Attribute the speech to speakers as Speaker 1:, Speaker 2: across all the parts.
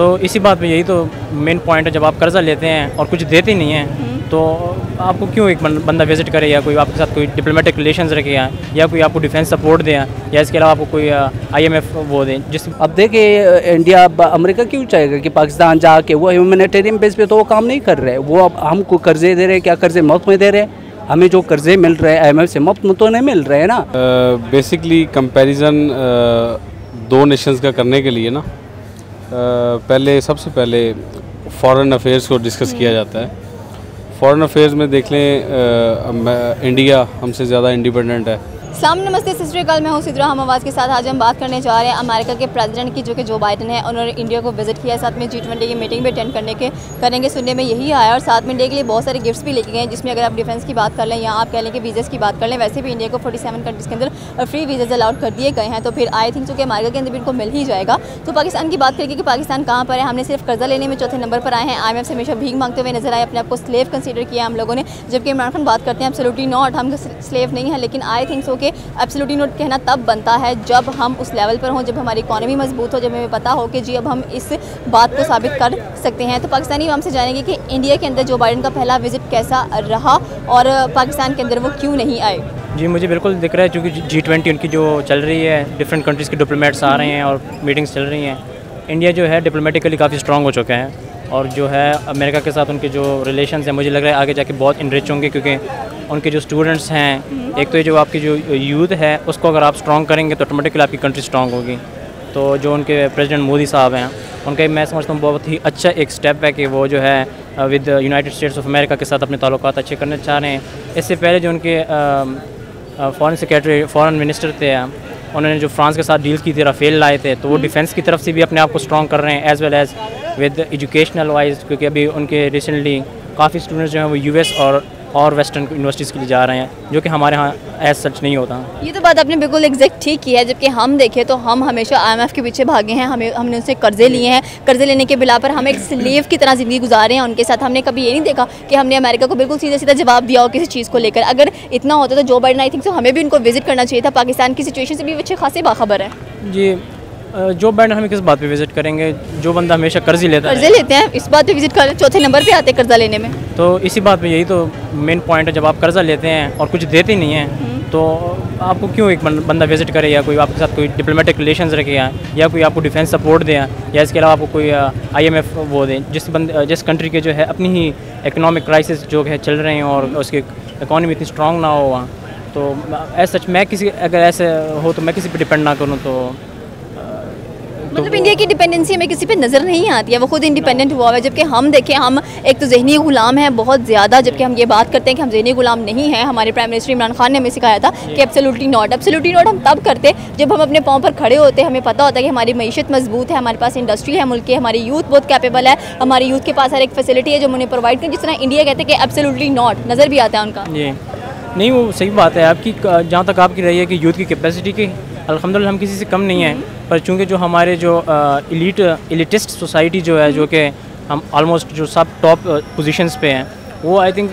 Speaker 1: तो इसी बात पे यही तो मेन पॉइंट है, जब आप कर्ज़ा लेते हैं और कुछ देते नहीं हैं तो आपको क्यों एक बंदा विज़िट करे या कोई आपके साथ कोई डिप्लोमेटिक रिलेशंस रखे या कोई आपको डिफेंस सपोर्ट दे या इसके अलावा आपको कोई IMF वो दे जिस।
Speaker 2: अब देखिए इंडिया अमेरिका क्यों चाहेगा कि पाकिस्तान जाके वो ह्यूमैनिटेरियन बेस पे तो वो काम नहीं कर रहे। वो अब हमको कर्जे दे रहे हैं, क्या कर्जे मुफ्त में दे रहे हैं? हमें जो कर्जे मिल रहे हैं IMF से मुफ्त में तो नहीं मिल रहे हैं ना।
Speaker 3: बेसिकली कंपैरिजन दो नेशंस का करने के लिए ना सबसे पहले फॉरेन अफेयर्स को डिस्कस किया जाता है। फॉरेन अफेयर्स में देख लें इंडिया हमसे ज़्यादा इंडिपेंडेंट है।
Speaker 4: सलाम नमस्ते सत श्री अकाल, मैं हूँ सिद्रा हम आवाज़ के साथ। आज हम बात करने जा रहे हैं अमेरिका के प्रेसिडेंट की, जो कि जो बाइडन है। उन्होंने इंडिया को विजिट किया, साथ में G20 की मीटिंग भी अटेंड करेंगे। सुनने में यही आया और साथ में इंडिया के लिए बहुत सारे गिफ्ट्स भी लेके गए, जिसमें अगर आप डिफेंस की बात कर लें या आप कह लें कि वीज़ा की बात कर लें, वैसे भी इंडिया को 47 कंट्रीज़ के अंदर फ्री वीज़ा अलाउड कर दिए गए हैं। तो फिर आई थिंक कि अमेरिका के अंदर भी इनको मिल ही जाएगा। तो पाकिस्तान की बात करेंगे कि पाकिस्तान कहाँ पर है। हमने सिर्फ कर्जा लेने में चौथे नंबर पर आए हैं। IMF से हमेशा भीख मांगते हुए नजर आए, अपने आप को स्लेव कंसीडर किया हम लोगों ने। जबकि इमरान खान बात करते हैं एब्सोल्युटली नॉट, हम स्लेव नहीं है। लेकिन आई थिंक सो कि एब्सोल्युटली कहना तब बनता है जब हम उस लेवल पर हों, जब हमारी इकॉनमी मजबूत हो, जब हमें पता हो कि जी अब हम इस बात को साबित कर सकते हैं। तो पाकिस्तानी हमसे जानेंगे कि इंडिया के अंदर जो बाइडन का पहला विजिट कैसा रहा और पाकिस्तान के अंदर वो क्यों नहीं आए।
Speaker 1: जी मुझे बिल्कुल दिख रहा है, क्योंकि G20 उनकी जो चल रही है, डिफरेंट कंट्रीज़ के डिप्लोमेट्स आ रहे हैं और मीटिंग्स चल रही हैं। इंडिया जो है डिप्लोमेटिकली काफ़ी स्ट्रॉन्ग हो चुका है और जो है अमेरिका के साथ उनके जो रिलेशंस हैं, मुझे लग रहा है आगे जाके बहुत इनरिच होंगे, क्योंकि उनके जो स्टूडेंट्स हैं, एक तो ये जो आपकी जो यूथ है उसको अगर आप स्ट्रॉन्ग करेंगे तो ऑटोमेटिकली आपकी कंट्री स्ट्रॉन्ग होगी। तो जो उनके प्रेसिडेंट मोदी साहब हैं, उनका मैं समझता हूँ बहुत ही अच्छा एक स्टेप है कि वो जो है with United states of America के साथ अपने ताल्लुकात अच्छे करना चाह रहे हैं। इससे पहले जो उनके फॉरेन सेक्रेटरी फॉरेन मिनिस्टर थे, उन्होंने जो फ्रांस के साथ डील की थी, राफेल लाए थे, तो वो डिफेंस की तरफ से भी अपने आप को स्ट्रॉन्ग कर रहे हैं, as well as with educational wise, क्योंकि अभी उनके रिसेंटली काफ़ी स्टूडेंट्स जो हैं वो US और वेस्टर्न यूनिवर्सिटीज़ के लिए जा रहे हैं, जो कि हमारे यहाँ एज सच नहीं होता।
Speaker 4: ये तो बात आपने बिल्कुल एग्जैक्ट ठीक की है। जबकि हम देखें तो हम हमेशा IMF के पीछे भागे हैं, हमने उनसे कर्जे लिए हैं। कर्जे लेने के बिला पर हम एक स्लेव की तरह ज़िंदगी गुजारे हैं उनके साथ। हमने कभी ये नहीं देखा कि हमने अमेरिका को बिल्कुल सीधा सीधा जवाब दिया हो किसी चीज़ को लेकर। अगर इतना होता तो जो बाइडन आई थिंक हमें भी उनको विजिट करना चाहिए था। पाकिस्तान की सिचुएशन से भी अच्छे खासे बाखबर है।
Speaker 1: जी जो बाइडन हमें किस बात पे विजिट करेंगे? जो बंदा हमेशा कर्जे लेते
Speaker 4: हैं इस बात पे विजिट कर, चौथे नंबर पे आते हैं कर्जा लेने में।
Speaker 1: तो इसी बात पे यही तो मेन पॉइंट है, जब आप कर्जा लेते हैं और कुछ देते नहीं हैं तो आपको क्यों एक बंदा विजिट करे या कोई आपके साथ कोई डिप्लोमेटिक रिलेशंस रखे या कोई आपको डिफेंस सपोर्ट दे या इसके अलावा आपको कोई IMF वो दे जिस कंट्री के जो है अपनी ही इकोनॉमिक क्राइसिस जो है चल रहे हैं और उसकी इकॉनमी इतनी स्ट्रॉन्ग ना हो वहाँ। तो एज सच मैं अगर ऐसे हो तो मैं किसी पर डिपेंड ना करूँ। तो
Speaker 4: मतलब इंडिया की डिपेंडेंसी हमें किसी पे नज़र नहीं आती है, वो खुद इंडिपेंडेंट हुआ है। जबकि हम देखें, हम एक तो ज़हनी गुलाम हैं बहुत ज़्यादा। जबकि हम ये बात करते हैं कि हम ज़हनी गुलाम नहीं हैं। हमारे प्राइम मिनिस्टर इमरान खान ने हमें सिखाया था कि एब्सोल्युटली नॉट हम तब करते जब हम अपने पाँव पर खड़े होते, हमें पता होता है कि हमारी मईशत मजबूत है, हमारे पास इंडस्ट्री है मुल्क की, हमारी यूथ बहुत कैपेबल है, हमारी यूथ के पास हर एक फैसिलिटी है जो उन्हें प्रोवाइड करें। जिस तरह इंडिया कहते हैं कि एब्सोल्युटली नॉट नज़र भी आता है उनका।
Speaker 1: जी नहीं, वो सही बात है आपकी। जहाँ तक आपकी रही है कि यूथ की कैपेसिटी की अल्हम्दुलिल्लाह हम किसी से कम नहीं हैं, पर चूँकि जो हमारे जो एलिटिस्ट सोसाइटी जो है, जो कि हम ऑलमोस्ट जो सब टॉप पोजीशंस पे हैं, वो आई थिंक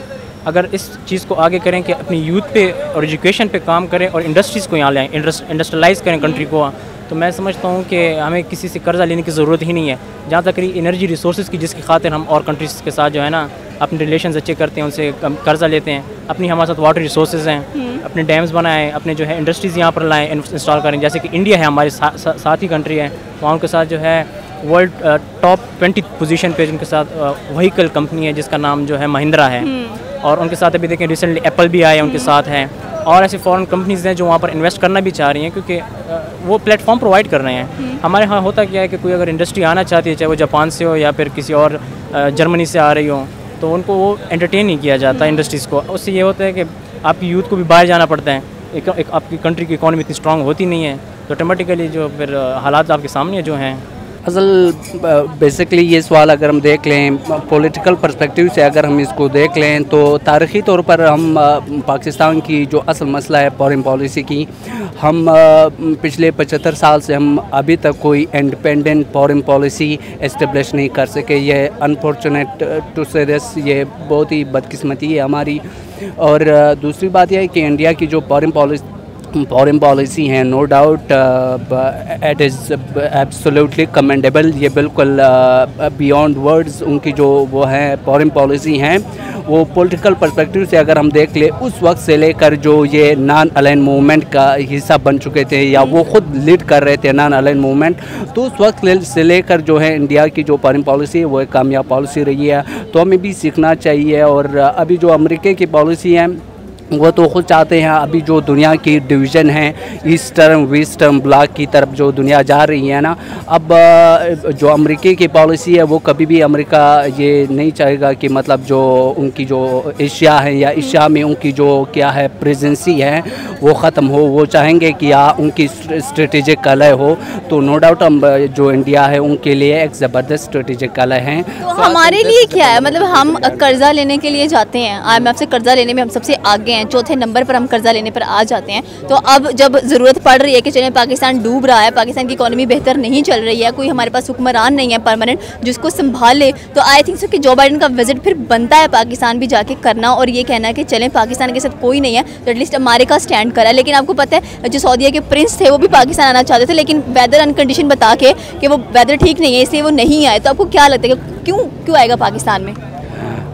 Speaker 1: अगर इस चीज़ को आगे करें कि अपनी यूथ पे और एजुकेशन पे काम करें और इंडस्ट्रीज़ को यहाँ लाएँ, इंडस्ट्रियलाइज़ करें कंट्री को, तो मैं समझता हूँ कि हमें किसी से कर्जा लेने की ज़रूरत ही नहीं है। जहाँ तक रही एनर्जी रिसोर्सेज की, जिसकी खातिर हम और कंट्रीज़ के साथ जो है ना अपने रिलेशंस अच्छे करते हैं, उनसे कर्जा लेते हैं। अपनी हमारे साथ वाटर रिसोर्सेज हैं, अपने डैम्स बनाएं, अपने जो है इंडस्ट्रीज़ यहाँ पर लाएँ, इंस्टॉल करें। जैसे कि इंडिया है हमारे साथ ही कंट्री है, वहाँ उनके साथ जो है वर्ल्ड टॉप 20 पोजीशन पे उनके साथ व्हीकल कंपनी है जिसका नाम जो है महिंद्रा है। और उनके साथ अभी देखें रिसेंटली एप्पल भी आए उनके साथ हैं, और ऐसे फॉरेन कंपनीज़ हैं जो वहाँ पर इन्वेस्ट करना भी चाह रही हैं, क्योंकि वो प्लेटफॉर्म प्रोवाइड कर रहे हैं। हमारे यहाँ होता क्या है कि कोई अगर इंडस्ट्री आना चाहती है, चाहे वो जापान से हो या फिर किसी और जर्मनी से आ रही हो, तो उनको वो एंटरटेन नहीं किया जाता इंडस्ट्रीज़ को। उससे ये होता है कि आपकी यूथ को भी बाहर जाना पड़ता है, एक आपकी कंट्री की इकॉनमी इतनी स्ट्रॉन्ग होती नहीं है, तो ऑटोमेटिकली जो फिर हालात आपके सामने जो हैं।
Speaker 2: असल बेसिकली ये सवाल अगर हम देख लें पॉलिटिकल पर्सपेक्टिव से, अगर हम इसको देख लें तो तारीख़ी तौर पर हम पाकिस्तान की जो असल मसला है फॉरेन पॉलिसी की, हम पिछले 75 साल से हम अभी तक कोई इंडिपेंडेंट फॉरेन पॉलिसी इस्टेब्लिश नहीं कर सके। ये अनफॉर्चुनेट टू से दिस, ये बहुत ही बदकिस्मती है हमारी। और दूसरी बात यह है कि इंडिया की जो फॉरेन फॉरेन पॉलिसी हैं, no doubt it is absolutely commendable. ये बिल्कुल बियॉन्ड वर्ड्स उनकी जो वो हैं फॉरेन पॉलिसी हैं, वो पॉलिटिकल पर्सपेक्टिव से अगर हम देख ले, उस वक्त से लेकर जो ये नॉन अलाइन मूवमेंट का हिस्सा बन चुके थे या वो खुद लीड कर रहे थे नॉन अलाइन मूवमेंट, तो उस वक्त से लेकर जो है इंडिया की जो फॉरेन पॉलिसी है वो एक कामयाब पॉलिसी रही है। तो हमें भी सीखना चाहिए। और अभी जो अमेरिका की पॉलिसी है वो तो खुद चाहते हैं, अभी जो दुनिया की डिवीज़न है ईस्टर्न वेस्टर्न ब्लॉक की तरफ जो दुनिया जा रही है ना, अब जो अमेरिका की पॉलिसी है वो कभी भी अमेरिका ये नहीं चाहेगा कि मतलब जो उनकी जो एशिया है या एशिया में उनकी जो क्या है प्रेजेंसी है वो ख़त्म हो। वो चाहेंगे कि उनकी स्ट्रेटेजिक कलह हो। तो नो डाउट हम जो इंडिया है उनके लिए एक ज़बरदस्त स्ट्रेटेजिक कलह है।
Speaker 4: तो हमारे लिए क्या है, मतलब हम कर्जा लेने के लिए जाते हैं, IMF से कर्जा लेने में हम सबसे आगे हैं, चौथे नंबर पर हम कर्जा लेने पर आ जाते हैं। तो अब जब ज़रूरत पड़ रही है कि चलें पाकिस्तान डूब रहा है, पाकिस्तान की इकोनॉमी बेहतर नहीं चल रही है, कोई हमारे पास हुक्मरान नहीं है परमानेंट जिसको संभाल ले, तो आई थिंक सो कि जो बाइडन का विजिट फिर बनता है पाकिस्तान भी जाके करना और ये कहना है कि चलें पाकिस्तान के साथ कोई नहीं है तो एटलीस्ट अमेरिका स्टैंड करा है। लेकिन आपको पता है जो सऊदीया के प्रिंस थे वो भी पाकिस्तान आना चाहते थे, लेकिन वेदर अनकंडीशन बता के कि वो वेदर ठीक नहीं है इसलिए वो नहीं आए। तो आपको क्या लगता है कि क्यों आएगा पाकिस्तान में?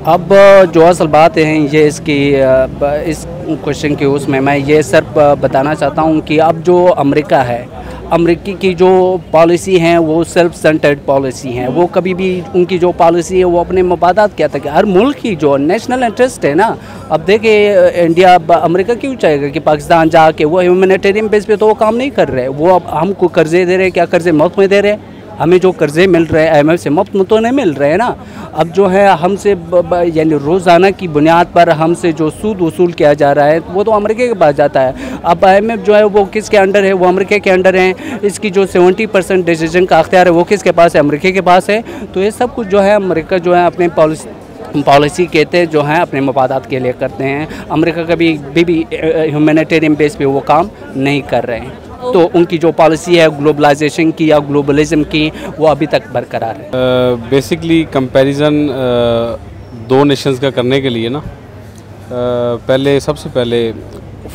Speaker 2: अब जो असल बात है ये इसकी इस क्वेश्चन के उसमें मैं ये सिर्फ बताना चाहता हूँ कि अब जो अमेरिका है, अमेरिकी की जो पॉलिसी हैं वो सेल्फ सेंटर्ड पॉलिसी हैं। वो कभी भी उनकी जो पॉलिसी है वो अपने मफादात क्या तक, हर मुल्क की जो नेशनल इंटरेस्ट है ना। अब देखिए इंडिया अमेरिका क्यों चाहेगा कि पाकिस्तान जाके, वो ह्यूमैनिटेरियन बेस पे तो वो काम नहीं कर रहे। वो अब हमको कर्जे दे रहे हैं, क्या कर्जे मुफ्त में दे रहे हैं? हमें जो कर्जे मिल रहे हैं IMF से मुफ्त में तो नहीं मिल रहे हैं ना। अब जो है हमसे यानी रोज़ाना की बुनियाद पर हमसे जो सूद वसूल किया जा रहा है वो तो अमेरिका के पास जाता है। अब IMF जो है वो किसके अंडर है? वो अमेरिका के अंडर है। इसकी जो 70% डिसीजन का अख्तियार है वो किसके पास है? अमेरिका के पास है। तो ये सब कुछ जो है अमेरिका जो है अपने पॉलिसी कहते जो हैं अपने मफादात के लिए करते हैं। अमेरिका कभी भी ह्यूमैनिटेरियन बेस पे वो काम नहीं कर रहे हैं। तो उनकी जो पॉलिसी है ग्लोबलाइजेशन की या ग्लोबलिज्म की वो अभी तक बरकरार है।
Speaker 3: बेसिकली कंपैरिजन दो नेशंस का करने के लिए ना सबसे पहले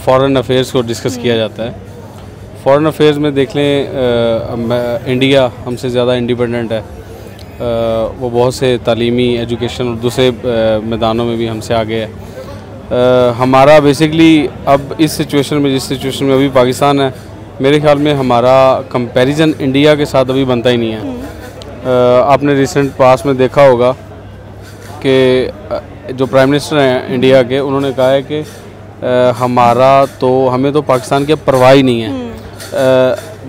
Speaker 3: फॉरेन अफेयर्स को डिस्कस किया जाता है। फॉरेन अफेयर्स में देख लें इंडिया हमसे ज़्यादा इंडिपेंडेंट है। वो बहुत से तालीमी एजुकेशन और दूसरे मैदानों में भी हमसे आगे है। हमारा बेसिकली अब इस सिचुएशन में, जिस सिचुएशन में अभी पाकिस्तान है, मेरे ख्याल में हमारा कंपैरिजन इंडिया के साथ अभी बनता ही नहीं है। आपने रिसेंट पास में देखा होगा कि जो प्राइम मिनिस्टर हैं इंडिया के, उन्होंने कहा है कि हमें तो पाकिस्तान की परवाह ही नहीं है।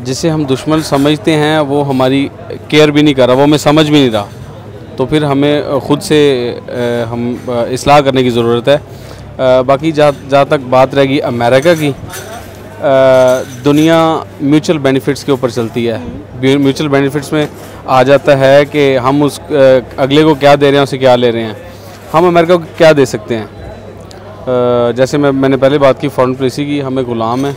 Speaker 3: जिसे हम दुश्मन समझते हैं वो हमारी केयर भी नहीं कर रहा, वो हमें समझ भी नहीं रहा। तो फिर हमें ख़ुद से हम इस्लाह करने की ज़रूरत है। बाकी जहाँ तक बात रहेगी अमेरिका की, दुनिया म्यूचुअल बेनिफिट्स के ऊपर चलती है। म्यूचुअल बेनिफिट्स में आ जाता है कि हम उस अगले को क्या दे रहे हैं, उसे क्या ले रहे हैं। हम अमेरिका को क्या दे सकते हैं? जैसे मैंने पहले बात की फॉरेन पॉलिसी की, हमें ग़ुलाम है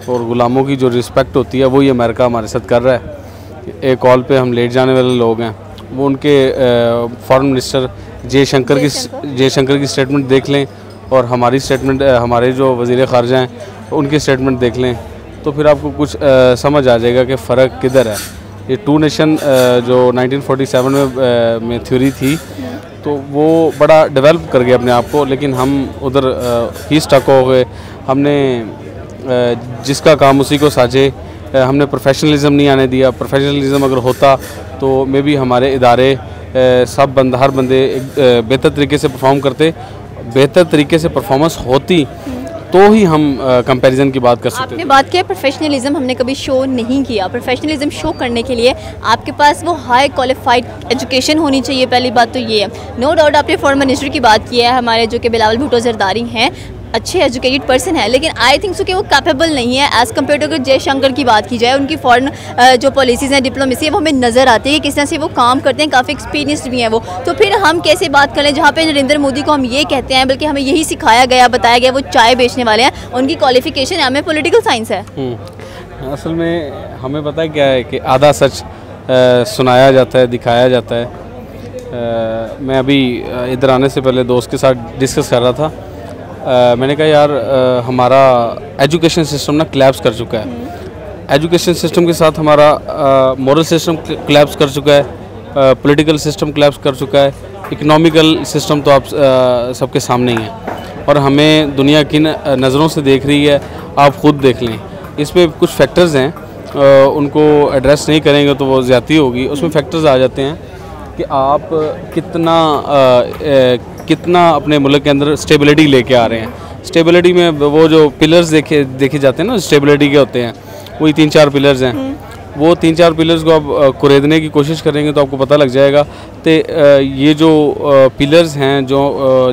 Speaker 3: और ग़ुलामों की जो रिस्पेक्ट होती है वो ये अमेरिका हमारे साथ कर रहा है। एक कॉल पे हम लेट जाने वाले लोग हैं, वो उनके फॉरेन मिनिस्टर जयशंकर की स्टेटमेंट देख लें और हमारी स्टेटमेंट, हमारे जो वज़ीर ख़ारजा हैं उनकी स्टेटमेंट देख लें, तो फिर आपको कुछ समझ आ जाएगा कि फ़र्क किधर है। ये टू नेशन जो 1947 में थ्योरी थी, तो वो बड़ा डेवलप कर गया अपने आप को, लेकिन हम उधर ही स्टक हो गए। हमने जिसका काम उसी को साझे, हमने प्रोफेशनलिज्म नहीं आने दिया। प्रोफेशनलिज्म अगर होता तो मे बी हमारे इदारे हर बंदे बेहतर तरीके से परफॉर्म करते, बेहतर तरीके से परफॉर्मेंस होती तो ही हम कंपैरिजन की बात कर सकते हैं।
Speaker 4: आपने बात किया प्रोफेशनलिज्म हमने कभी शो नहीं किया। प्रोफेशनलिज्म शो करने के लिए आपके पास वो हाई क्वालिफाइड एजुकेशन होनी चाहिए, पहली बात तो ये है। नो डाउट आपने फॉरेन मिनिस्टर की बात की है, हमारे जो कि बिलावल भुट्टो जरदारी हैं, अच्छे एजुकेटेड पर्सन है, लेकिन आई थिंक सो कि वो कैपेबल नहीं है एज़ कम्पेयर टू अगर जयशंकर की बात की जाए। उनकी फॉरेन जो पॉलिसीज़ हैं, डिप्लोमेसी है, वो हमें नज़र आती है कि किस तरह से वो काम करते हैं, काफ़ी एक्सपीरियंस्ड भी हैं वो। तो फिर हम कैसे बात करें जहाँ पे नरेंद्र मोदी को हम ये कहते हैं, बल्कि हमें यही सिखाया गया, बताया गया वो चाय बेचने वाले हैं, उनकी क्वालिफिकेशन है हमें पॉलिटिकल साइंस है।
Speaker 3: असल में हमें पता है क्या है कि आधा सच सुनाया जाता है, दिखाया जाता है। मैं अभी इधर आने से पहले दोस्त के साथ डिस्कस कर रहा था मैंने कहा यार हमारा एजुकेशन सिस्टम ना क्लैप्स कर चुका है। एजुकेशन सिस्टम के साथ हमारा मॉरल सिस्टम क्लैप्स कर चुका है, पॉलिटिकल सिस्टम क्लैप्स कर चुका है, इकोनॉमिकल सिस्टम तो आप सबके सामने ही है और हमें दुनिया की नज़रों से देख रही है। आप ख़ुद देख लें, इसमें कुछ फैक्टर्स हैं, उनको एड्रेस नहीं करेंगे तो वो ज़्यादती होगी। उसमें फैक्टर्स आ जाते हैं कि आप कितना अपने मुल्क के अंदर स्टेबिलिटी लेके आ रहे हैं। स्टेबिलिटी में वो जो पिलर्स देखे जाते हैं ना, स्टेबिलिटी के होते हैं, वही 3-4 पिलर्स हैं। वो 3-4 पिलर्स को आप कुरेदने की कोशिश करेंगे तो आपको पता लग जाएगा कि ये जो पिलर्स हैं जो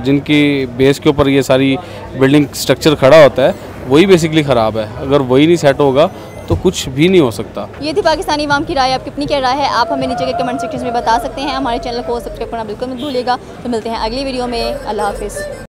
Speaker 3: जिनकी बेस के ऊपर ये सारी बिल्डिंग स्ट्रक्चर खड़ा होता है, वही बेसिकली ख़राब है। अगर वही नहीं सेट होगा तो कुछ भी नहीं हो सकता।
Speaker 4: ये थी पाकिस्तानी अवाम की राय। आपकी अपनी क्या राय है, आप हमें नीचे के कमेंट सेक्शन में बता सकते हैं। हमारे चैनल को सब्सक्राइब करना बिल्कुल मत भूलिएगा। तो मिलते हैं अगली वीडियो में। अल्लाह हाफिज़।